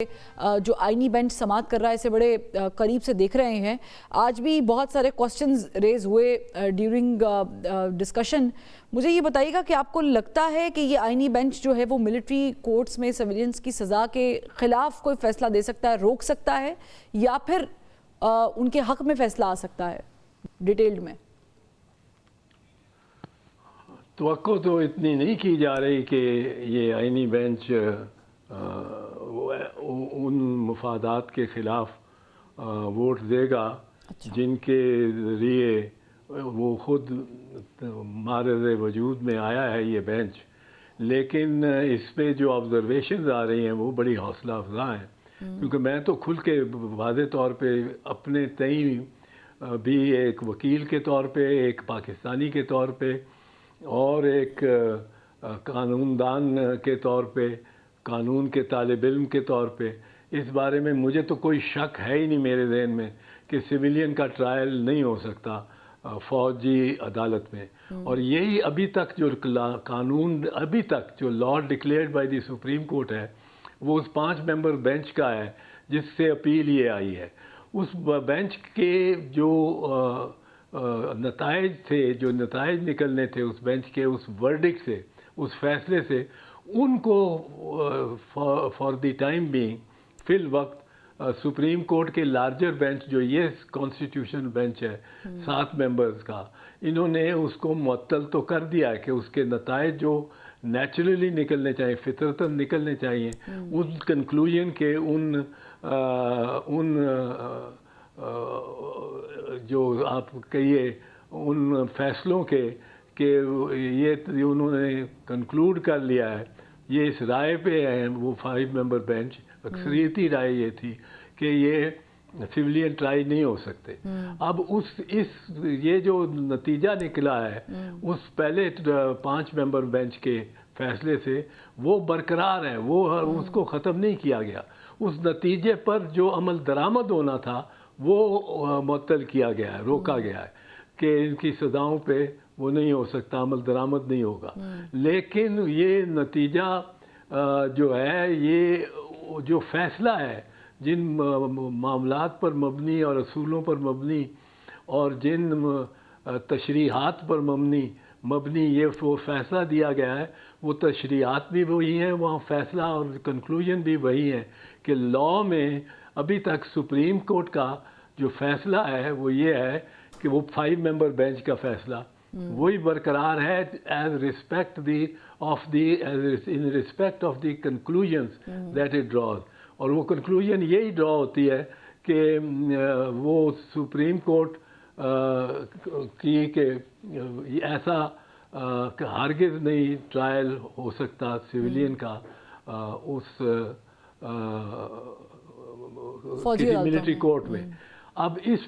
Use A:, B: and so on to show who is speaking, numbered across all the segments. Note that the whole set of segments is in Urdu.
A: جو آئینی بینچ سماعت کر رہا ہے اسے بڑے قریب سے دیکھ رہے ہیں. آج بھی بہت سارے کوسچنز ریز ہوئے ڈیورنگ ڈسکشن. مجھے یہ بتائیے گا کہ آپ کو لگتا ہے کہ یہ آئینی بینچ جو ہے وہ ملٹری کورٹس میں سویلینس کی سزا کے خلاف کوئی فیصلہ دے سکتا ہے, روک سکتا ہے, یا پھر ان کے حق میں فیصلہ آ سکتا ہے ڈیٹیلڈ میں؟
B: توقع تو اتنی نہیں کی جا رہی کہ یہ آئینی بینچ ان مفادات کے خلاف ووٹ دے گا جن کے ذریعے وہ خود معرض وجود میں آیا ہے یہ بینچ. لیکن اس پہ جو آبزرویشنز آ رہی ہیں وہ بڑی حوصلہ افزا ہیں, کیونکہ میں تو کھل کے واضح طور پہ اپنے تئیں بھی ایک وکیل کے طور پہ, ایک پاکستانی کے طور پہ اور ایک قانون دان کے طور پہ, قانون کے طالب علم کے طور پہ اس بارے میں مجھے تو کوئی شک ہے ہی نہیں میرے ذہن میں کہ سویلین کا ٹرائل نہیں ہو سکتا فوجی عدالت میں. اور یہی ابھی تک جو قانون, ابھی تک جو law declared by the Supreme Court ہے وہ اس 5 ممبر بینچ کا ہے جس سے اپیل یہ آئی ہے. اس بینچ کے جو نتائج تھے, جو نتائج نکلنے تھے اس بینچ کے اس ورڈکٹ سے, اس فیصلے سے, ان کو فار دی ٹائم بینگ فی الوقت سپریم کورٹ کے لارجر بینچ جو یہ کانسٹیٹیوشن بینچ ہے 7 ممبرز کا, انہوں نے اس کو معطل تو کر دیا ہے کہ اس کے نتائج جو نیچرلی نکلنے چاہیے, فطرتاً نکلنے چاہیے, ان کنکلوژن کے ان جو آپ کہیے ان فیصلوں کے کہ یہ انہوں نے کنکلوڈ کر لیا ہے, یہ اس رائے پہ ہیں وہ 5 ممبر بینچ, اکثریتی رائے یہ تھی کہ یہ سویلین ٹرائی نہیں ہو سکتے. اب یہ جو نتیجہ نکلا ہے اس پہلے 5 ممبر بینچ کے فیصلے سے وہ برقرار ہے, وہ اس کو ختم نہیں کیا گیا. اس نتیجے پر جو عمل درآمد ہونا تھا وہ معطل کیا گیا ہے, روکا گیا ہے کہ ان کی سزاؤں پہ وہ نہیں ہو سکتا, عمل درآمد نہیں ہوگا. لیکن یہ نتیجہ جو ہے, یہ جو فیصلہ ہے جن معاملات پر مبنی اور اصولوں پر مبنی اور جن تشریحات پر مبنی یہ وہ فیصلہ دیا گیا ہے, وہ تشریحات بھی وہی ہیں, وہاں فیصلہ اور کنکلوژن بھی وہی ہے کہ لاء میں ابھی تک سپریم کورٹ کا جو فیصلہ ہے وہ یہ ہے کہ وہ 5 ممبر بینچ کا فیصلہ وہی برقرار ہے in respect of the conclusions that it draws. اور وہ کنکلوژن یہی ڈرا ہوتی ہے کہ وہ سپریم کورٹ کی کہ ایسا ہرگز نہیں ٹرائل ہو سکتا سویلین کا اس ملٹری کورٹ میں. اب اس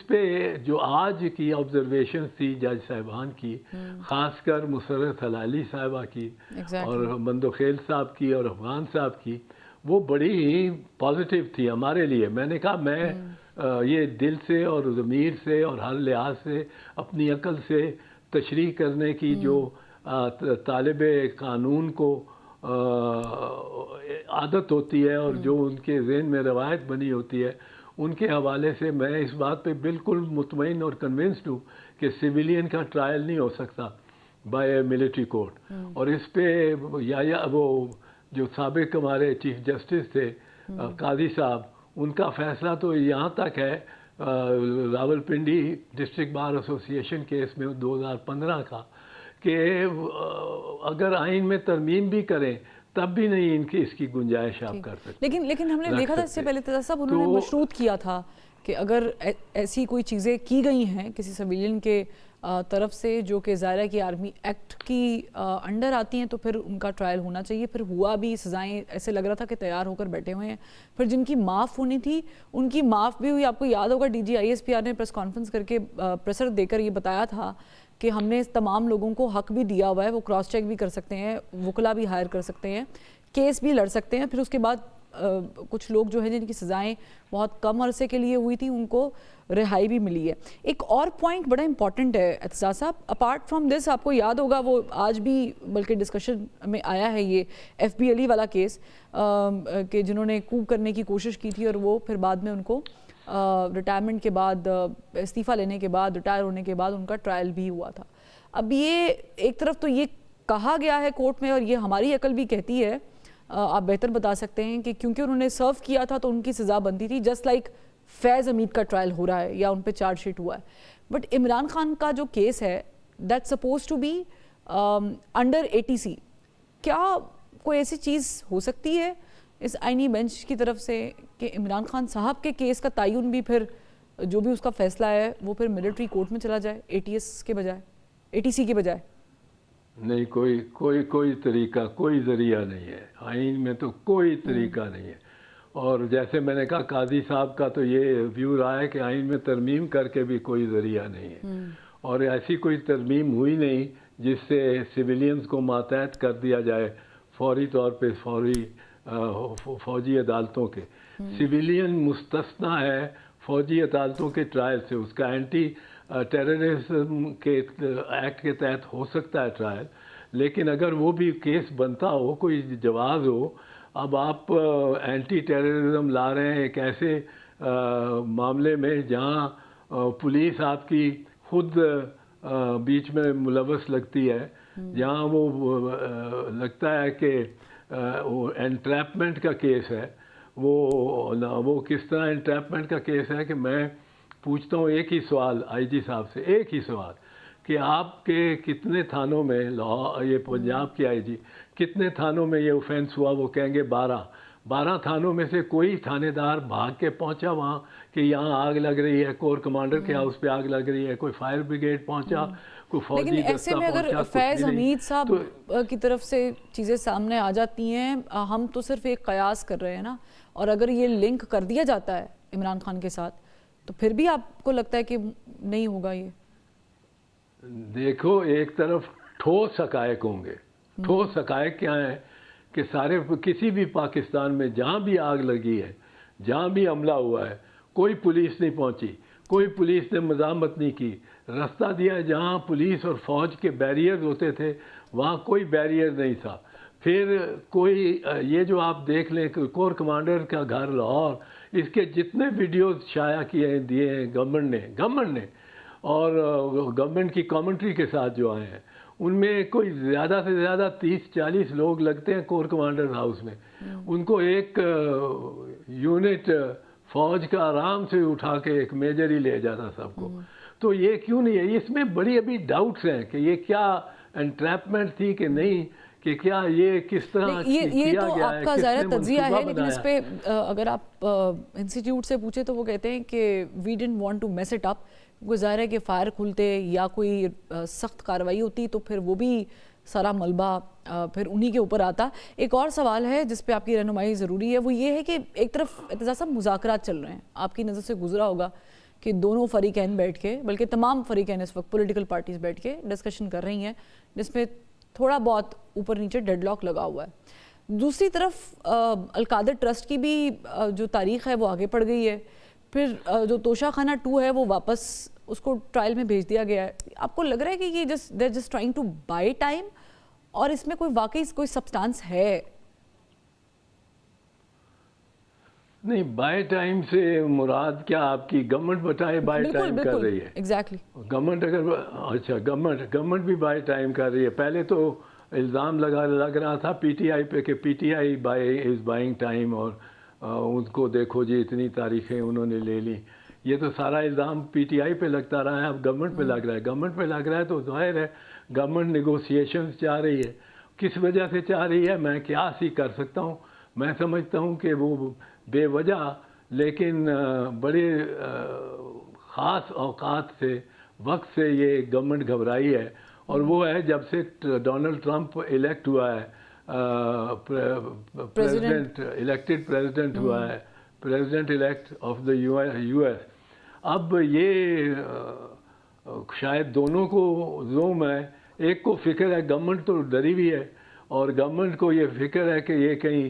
B: پہ جو آج کی آبزرویشن تھی جج صاحبان کی, خاص کر مسرت ہلالی صاحبہ کی اور مندوخیل صاحب کی اور افغان صاحب کی, وہ بڑی ہی پازیٹیو تھی ہمارے لیے. میں نے کہا میں یہ دل سے اور ضمیر سے اور ہر لحاظ سے اپنی عقل سے تشریح کرنے کی جو طالب قانون کو عادت ہوتی ہے اور جو ان کے ذہن میں روایت بنی ہوتی ہے, ان کے حوالے سے میں اس بات پہ بالکل مطمئن اور کنونسڈ ہوں کہ سویلین کا ٹرائل نہیں ہو سکتا بائی اے ملٹری کورٹ. اور اس پہ وہ جو سابق ہمارے چیف جسٹس تھے قاضی صاحب, ان کا فیصلہ تو یہاں تک ہے راولپنڈی ڈسٹرکٹ بار ایسوسی ایشن کیس میں 2015 کا کہ اگر آئین میں ترمیم بھی کریں تب بھی نہیں اس کی گنجائش آپ کر سکتے.
A: لیکن ہم نے دیکھا تھا اس سے پہلے صاحب انہوں نے مشروط کیا تھا کہ اگر ایسی کوئی چیزیں کی گئی ہیں کسی سویلین کے طرف سے جو کہ ظاہر ہے کہ آرمی ایکٹ کی انڈر آتی ہیں تو پھر ان کا ٹرائل ہونا چاہیے. پھر ہوا بھی, سزائیں ایسے لگ رہا تھا کہ تیار ہو کر بیٹھے ہوئے ہیں. پھر جن کی معاف ہونی تھی ان کی معاف بھی ہوئی. آپ کو یاد ہوگا ڈی جی ISPR نے پریس کانفرنس کر کے پریسر دے کر یہ بتایا تھا کہ ہم نے تمام لوگوں کو حق بھی دیا ہوا ہے, وہ کراس چیک بھی کر سکتے ہیں, وکلا بھی ہائر کر سکتے ہیں, کیس بھی لڑ سکتے ہیں, پھر اس کے بعد کچھ لوگ جو ہیں جن کی سزائیں بہت کم عرصے کے لیے ہوئی تھیں ان کو رہائی بھی ملی ہے. ایک اور پوائنٹ بڑا امپورٹنٹ ہے اعتزاز صاحب, اپارٹ فرام دس آپ کو یاد ہوگا وہ آج بھی بلکہ ڈسکشن میں آیا ہے یہ ایف بی علی والا کیس کہ جنہوں نے کوپ کرنے کی کوشش کی تھی اور وہ پھر بعد میں ان کو ریٹائرمنٹ کے بعد استعفیٰ لینے کے بعد ریٹائر ہونے کے بعد ان کا ٹرائل بھی ہوا تھا. اب یہ ایک طرف تو یہ کہا گیا ہے کورٹ میں اور یہ ہماری عقل بھی کہتی ہے, آپ بہتر بتا سکتے ہیں, کہ کیونکہ انہوں نے سرو کیا تھا تو ان کی سزا بنتی تھی, جسٹ لائک فیض حمید کا ٹرائل ہو رہا ہے یا ان پہ چارج شیٹ ہوا ہے. بٹ عمران خان کا جو کیس ہے that suppose to be under ATC, کیا کوئی ایسی چیز ہو سکتی ہے اس آئینی بینچ کی طرف سے کہ عمران خان صاحب کے کیس کا تعین بھی پھر جو بھی اس کا فیصلہ ہے وہ پھر ملٹری کورٹ میں چلا جائے ATC کے بجائے؟
B: نہیں, کوئی طریقہ, کوئی ذریعہ نہیں ہے آئین میں, تو کوئی طریقہ نہیں ہے. اور جیسے میں نے کہا قاضی صاحب کا تو یہ ویو رہا ہے کہ آئین میں ترمیم کر کے بھی کوئی ذریعہ نہیں ہے, اور ایسی کوئی ترمیم ہوئی نہیں جس سے سویلینز کو ماتحت کر دیا جائے فوری طور پہ فوجی عدالتوں کے. سویلین مستثنیٰ ہے فوجی عدالتوں کے ٹرائل سے, اس کا اینٹی ٹیررزم کے ایکٹ کے تحت ہو سکتا ہے ٹرائل, لیکن اگر وہ بھی کیس بنتا ہو, کوئی جواز ہو, اب آپ اینٹی ٹیررزم لا رہے ہیں ایک ایسے معاملے میں جہاں پولیس آپ کی خود بیچ میں ملوث لگتی ہے, جہاں وہ لگتا ہے کہ وہ انٹریپمنٹ کا کیس ہے. وہ کس طرح انٹریپمنٹ کا کیس ہے کہ میں پوچھتا ہوں ایک ہی سوال آئی جی صاحب سے, ایک ہی سوال کہ آپ کے کتنے تھانوں میں, یہ پنجاب کے آئی جی, کتنے تھانوں میں یہ اوفینس ہوا؟ وہ کہیں گے 12 تھانوں میں سے کوئی تھانے دار بھاگ کے پہنچا وہاں کہ یہاں آگ لگ رہی ہے, کور کمانڈر کے ہاؤس پہ آگ لگ رہی ہے, کوئی فائر بریگیڈ پہنچا, کوئی فوجی
A: لیکن
B: دستہ
A: ایسے میں
B: پہنچا؟
A: اگر فیض حمید صاحب کی طرف سے چیزیں سامنے آ جاتی ہیں, ہم تو صرف ایک قیاس کر رہے ہیں نا, اور اگر یہ لنک کر دیا جاتا ہے عمران خان کے ساتھ تو پھر بھی آپ کو لگتا ہے کہ نہیں ہوگا یہ؟
B: دیکھو, ایک طرف ٹھوس حقائق ہوں گے. ٹھوس حقائق کیا ہیں کہ کسی بھی پاکستان میں جہاں بھی آگ لگی ہے, جہاں بھی حملہ ہوا ہے, کوئی پولیس نہیں پہنچی, کوئی پولیس نے مزاحمت نہیں کی, رستہ دیا جہاں پولیس اور فوج کے بیریئرز ہوتے تھے وہاں کوئی بیریئر نہیں تھا. پھر کوئی یہ جو آپ دیکھ لیں کہ کور کمانڈر کا گھر لاہور, اس کے جتنے ویڈیوز شائع دیے ہیں گورنمنٹ نے اور گورنمنٹ کی کامنٹری کے ساتھ جو آئے ہیں, ان میں کوئی زیادہ سے زیادہ 30-40 لوگ لگتے ہیں کور کمانڈر ہاؤس میں. ان کو ایک یونٹ فوج کا آرام سے اٹھا کے ایک میجر ہی لے جاتا سب کو. تو یہ کیوں نہیں ہے؟ اس میں بڑی ابھی ڈاؤٹس ہیں کہ یہ کیا انٹریپمنٹ تھی کہ نہیں, کہ کیا یہ کس طرح کیا گیا ہے.
A: یہ تو آپ کا ظاہر تجزیہ ہے, لیکن اس پہ اگر آپ انسٹیٹیوٹ سے پوچھیں تو وہ کہتے ہیں کہ we didn't want to mess it up. ظاہر ہے کہ فائر کھلتے یا کوئی سخت کارروائی ہوتی تو پھر وہ بھی سارا ملبہ پھر انہی کے اوپر آتا. ایک اور سوال ہے جس پہ آپ کی رہنمائی ضروری ہے, وہ یہ ہے کہ ایک طرف اعتزاز صاحب مذاکرات چل رہے ہیں, آپ کی نظر سے گزرا ہوگا کہ دونوں فریقین بیٹھ کے, بلکہ تمام فریقین اس وقت پولیٹیکل پارٹیز بیٹھ کے ڈسکشن کر رہی ہیں جس میں تھوڑا بہت اوپر نیچے ڈیڈ لاک لگا ہوا ہے. دوسری طرف القادر ٹرسٹ کی بھی جو تاریخ ہے وہ آگے پڑ گئی ہے. پھر جو توشہ خانہ 2 ہے وہ واپس اس کو ٹرائل میں بھیج دیا گیا ہے. آپ کو لگ رہا ہے کہ یہ they're just trying to buy time, اور اس میں کوئی واقعی کوئی سبسٹانس ہے؟
B: نہیں, بائی ٹائم سے مراد کیا آپ کی گورنمنٹ بتائے بائی ٹائم کر رہی ہے؟
A: ایگزیکٹلی
B: گورنمنٹ اگر اچھا گورنمنٹ بھی بائی ٹائم کر رہی ہے. پہلے تو الزام لگ رہا تھا پی ٹی آئی پہ کہ P T I is buying time, اور ان کو دیکھو جی اتنی تاریخیں انہوں نے لے لی. یہ تو سارا الزام پی ٹی آئی پہ لگتا رہا ہے, اب گورنمنٹ پہ لگ رہا ہے. گورنمنٹ پہ لگ رہا ہے تو ظاہر ہے گورنمنٹ نیگوسیشنز چاہ رہی ہے. کس وجہ سے چاہ رہی ہے میں کیا سی کر سکتا ہوں, میں سمجھتا ہوں کہ وہ بے وجہ لیکن بڑے خاص اوقات سے وقت سے یہ گورنمنٹ گھبرائی ہے, اور وہ ہے جب سے ڈونلڈ ٹرمپ الیکٹ ہوا ہے, الیکٹڈ پریزیڈنٹ ہوا ہے, president elect of the U S. اب یہ شاید دونوں کو زوم ہے, ایک کو فکر ہے, گورنمنٹ تو ڈری ہوئی ہے, اور گورنمنٹ کو یہ فکر ہے کہ یہ کہیں